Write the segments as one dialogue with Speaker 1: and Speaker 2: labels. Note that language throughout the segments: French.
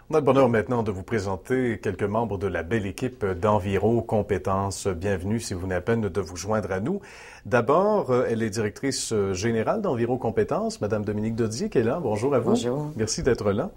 Speaker 1: On a le bonheur maintenant de vous présenter quelques membres de la belle équipe d'Enviro Compétences. Bienvenue si vous venez à peine de vous joindre à nous. D'abord, elle est directrice générale d'Enviro Compétences, Madame Dominique Dodier, qui est là. Bonjour à vous.
Speaker 2: Bonjour.
Speaker 1: Merci d'être là.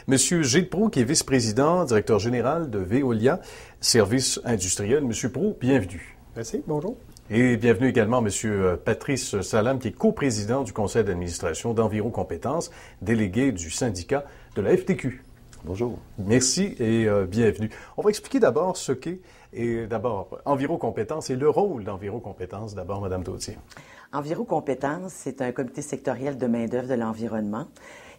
Speaker 1: Monsieur Gilles Proulx, qui est vice-président, directeur général de Veolia, services industriels. Monsieur Proulx, bienvenue.
Speaker 3: Merci, bonjour.
Speaker 1: Et bienvenue également Monsieur Patrice Salam, qui est coprésident du conseil d'administration d'Enviro Compétences, délégué du syndicat de la FTQ.
Speaker 4: Bonjour.
Speaker 1: Merci et bienvenue. On va expliquer d'abord ce qu'est, et d'abord, Enviro Compétences et le rôle d'Enviro Compétences. D'abord, Madame Dodier.
Speaker 2: Enviro Compétences, c'est un comité sectoriel de main-d'œuvre de l'environnement.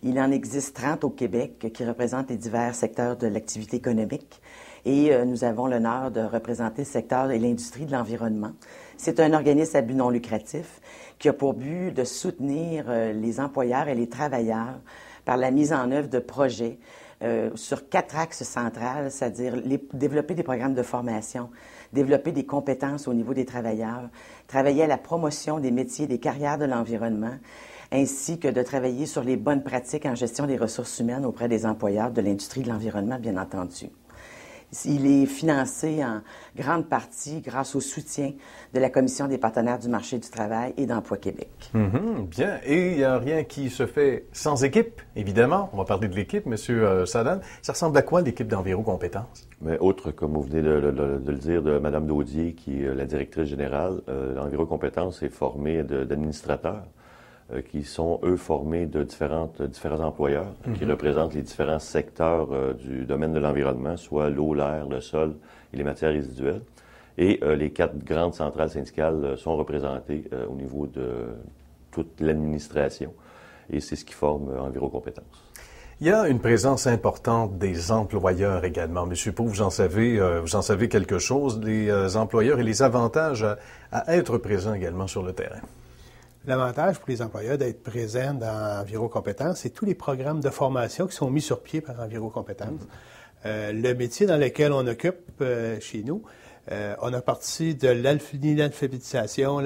Speaker 2: Il en existe 30 au Québec qui représentent les divers secteurs de l'activité économique. Et nous avons l'honneur de représenter le secteur et l'industrie de l'environnement. C'est un organisme à but non lucratif qui a pour but de soutenir les employeurs et les travailleurs par la mise en œuvre de projets sur 4 axes centrales, c'est-à-dire développer des programmes de formation, développer des compétences au niveau des travailleurs, travailler à la promotion des métiers et des carrières de l'environnement, ainsi que de travailler sur les bonnes pratiques en gestion des ressources humaines auprès des employeurs de l'industrie de l'environnement, bien entendu. Il est financé en grande partie grâce au soutien de la Commission des partenaires du marché du travail et d'Emploi Québec.
Speaker 1: Bien. Et il n'y a rien qui se fait sans équipe, évidemment. On va parler de l'équipe, M. Sadan. Ça ressemble à quoi, l'équipe d'Enviro Compétences?
Speaker 4: Mais autre, comme vous venez de le dire, de Mme Daudier, qui est la directrice générale, l'Enviro Compétences est formé d'administrateurs qui sont, eux, formés de différents employeurs qui représentent les différents secteurs du domaine de l'environnement, soit l'eau, l'air, le sol et les matières résiduelles. Et les 4 grandes centrales syndicales sont représentées au niveau de toute l'administration. Et c'est ce qui forme Enviro Compétences.
Speaker 1: Il y a une présence importante des employeurs également. Monsieur Proulx, vous en savez quelque chose, les employeurs et les avantages à être présents également sur le terrain.
Speaker 3: L'avantage pour les employeurs d'être présents dans Enviro Compétences, c'est tous les programmes de formation qui sont mis sur pied par Enviro Compétences. Le métier dans lequel on occupe chez nous, on a parti de l'alphabétisation,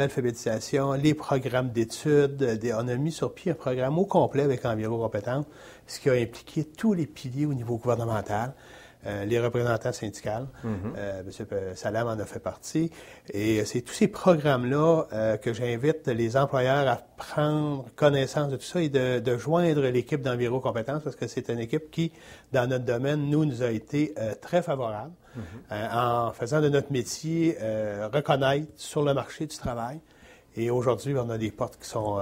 Speaker 3: les programmes d'études. On a mis sur pied un programme au complet avec Enviro Compétences, ce qui a impliqué tous les piliers au niveau gouvernemental. Les représentants syndicaux, M. Salam en a fait partie. Et c'est tous ces programmes-là que j'invite les employeurs à prendre connaissance de tout ça et de joindre l'équipe d'Enviro Compétences parce que c'est une équipe qui, dans notre domaine, nous a été très favorable en faisant de notre métier reconnaître sur le marché du travail. Et aujourd'hui, on a des portes qui sont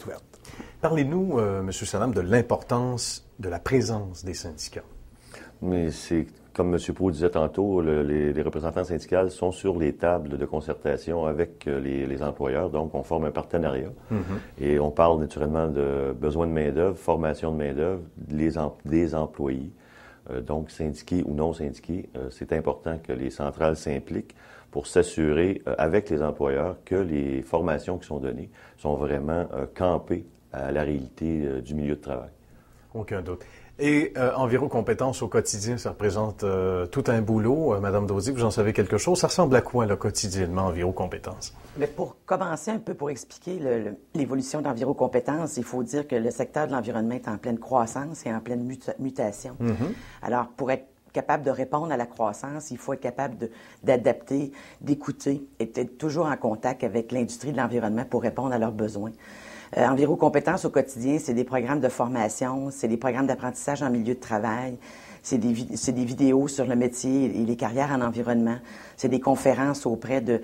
Speaker 3: ouvertes.
Speaker 1: Parlez-nous, M. Salam, de l'importance de la présence des syndicats.
Speaker 4: Mais c'est, comme M. Proulx disait tantôt, les représentants syndicaux sont sur les tables de concertation avec les employeurs. Donc, on forme un partenariat. Et on parle naturellement de besoin de main-d'œuvre, formation de main-d'œuvre, des employés. Donc, syndiqués ou non syndiqués, c'est important que les centrales s'impliquent pour s'assurer avec les employeurs que les formations qui sont données sont vraiment campées à la réalité du milieu de travail.
Speaker 1: Aucun doute. Et Enviro Compétences au quotidien, ça représente tout un boulot. Madame Dodier, vous en savez quelque chose. Ça ressemble à quoi, là, quotidiennement, Enviro Compétences?
Speaker 2: Mais pour commencer un peu, pour expliquer l'évolution d'Enviro Compétences, il faut dire que le secteur de l'environnement est en pleine croissance et en pleine mutation. Alors, pour être capable de répondre à la croissance, il faut être capable d'adapter, d'écouter et d'être toujours en contact avec l'industrie de l'environnement pour répondre à leurs besoins. Enviro Compétences au quotidien, c'est des programmes de formation, c'est des programmes d'apprentissage en milieu de travail, c'est des vidéos sur le métier et les carrières en environnement, c'est des conférences auprès de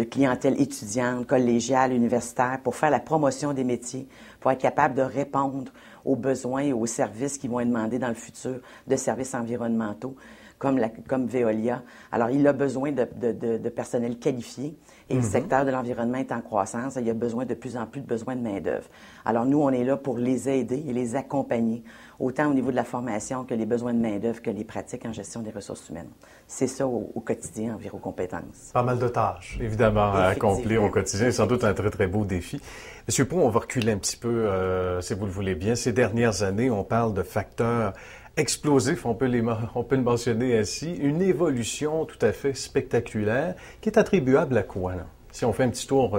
Speaker 2: clientèle étudiante, collégiale, universitaire, pour faire la promotion des métiers, pour être capable de répondre aux besoins et aux services qui vont être demandés dans le futur de services environnementaux, comme Veolia. Alors, il a besoin de personnel qualifié et le secteur de l'environnement est en croissance et il y a besoin de plus en plus de main-d'œuvre. Alors, nous, on est là pour les aider et les accompagner, autant au niveau de la formation que les besoins de main-d'œuvre que les pratiques en gestion des ressources humaines. C'est ça au quotidien, Enviro Compétences.
Speaker 1: Pas mal de tâches, évidemment, à accomplir au quotidien. C'est sans doute un très, très beau défi. Monsieur Proulx, on va reculer un petit peu, si vous le voulez bien. Ces dernières années, on parle de facteurs explosif, on peut le mentionner ainsi, une évolution tout à fait spectaculaire qui est attribuable à quoi, là? Si on fait un petit tour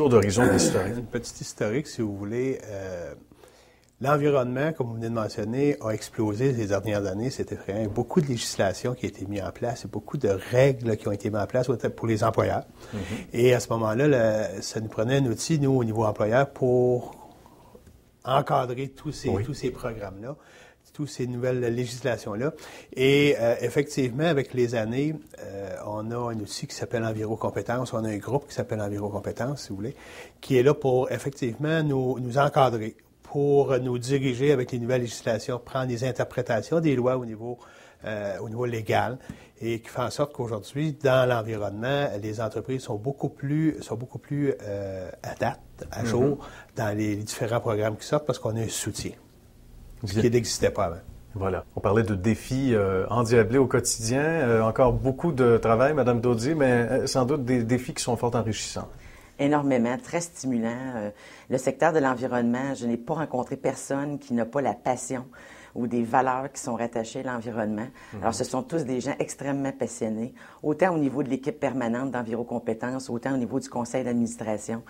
Speaker 1: d'horizon historique.
Speaker 3: Une petite historique, si vous voulez. L'environnement, comme vous venez de mentionner, a explosé ces dernières années. C'est effrayant. Il y a beaucoup de législation qui a été mise en place et beaucoup de règles qui ont été mises en place pour les employeurs. Et à ce moment-là, ça nous prenait un outil, nous, au niveau employeur, pour encadrer tous ces programmes-là, toutes ces nouvelles législations-là. Et effectivement, avec les années, on a un outil qui s'appelle Envirocompétences. On a un groupe qui s'appelle Envirocompétences, si vous voulez, qui est là pour effectivement nous encadrer, pour nous diriger avec les nouvelles législations, prendre des interprétations des lois au niveau légal, et qui fait en sorte qu'aujourd'hui, dans l'environnement, les entreprises sont beaucoup plus adaptes, à jour, dans les différents programmes qui sortent, parce qu'on a un soutien, ce qui n'existait pas avant.
Speaker 1: Voilà. On parlait de défis endiablés au quotidien. Encore beaucoup de travail, Mme Daudier, mais sans doute des défis qui sont fort enrichissants.
Speaker 2: Énormément, très stimulant. Le secteur de l'environnement, je n'ai pas rencontré personne qui n'a pas la passion ou des valeurs qui sont rattachées à l'environnement. Alors, ce sont tous des gens extrêmement passionnés, autant au niveau de l'équipe permanente d'Envirocompétences, autant au niveau du conseil d'administration.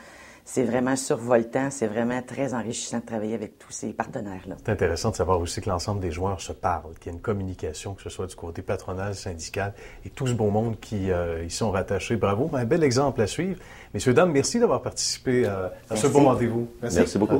Speaker 2: C'est vraiment survoltant, c'est vraiment très enrichissant de travailler avec tous ces partenaires-là.
Speaker 1: C'est intéressant de savoir aussi que l'ensemble des joueurs se parlent, qu'il y a une communication, que ce soit du côté patronal, syndical, et tout ce beau monde qui y sont rattachés. Bravo, un bel exemple à suivre. Messieurs, dames, merci d'avoir participé à ce beau rendez-vous.
Speaker 4: Merci beaucoup.